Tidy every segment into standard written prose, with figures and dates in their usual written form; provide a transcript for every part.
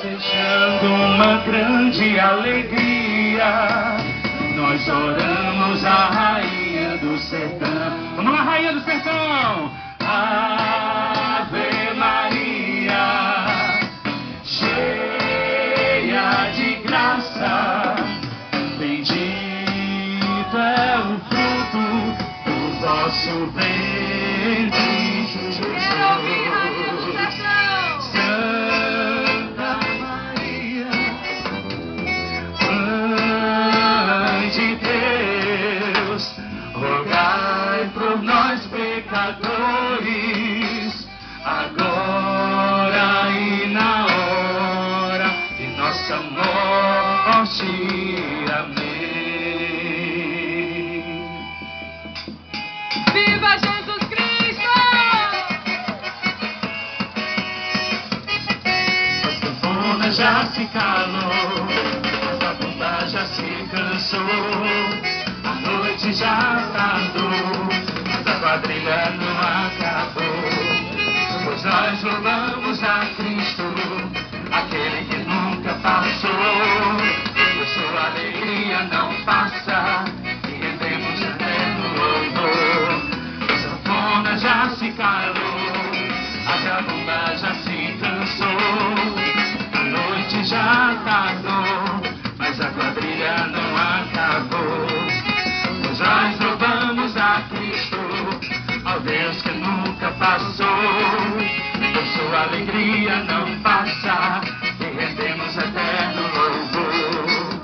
Deixando uma grande alegria, nós oramos a Rainha do Sertão. Vamos lá, Rainha do Sertão! Ave Maria, cheia de graça, bendito é o fruto do vosso ventre, Jesus. Rogai por nós pecadores, agora e na hora de nossa morte. Amém. Viva Jesus Cristo! A sanfona já se calou, a bomba já se cansou. A noite já tardou, mas a quadrilha não acabou. Pois nós louvamos a Cristo, aquele que nunca passou. Pois sua alegria não passa, e rendemos eterno louvor. A sanfona já se calou, a zabumba já se cansou. A noite já tardou, mas a quadrilha não acabou. Nós louvamos a Cristo, ao Deus que nunca passou. Por sua alegria não passa, e rendemos eterno louvor.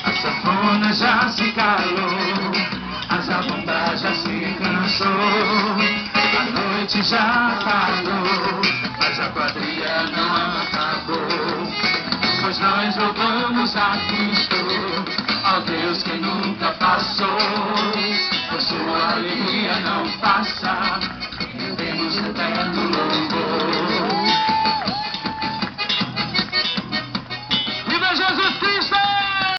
A sanfona já se calou, a zabumba já se cansou. A noite já parou, mas a quadrilha não acabou. Pois nós louvamos a Cristo, ao Deus que nunca passou.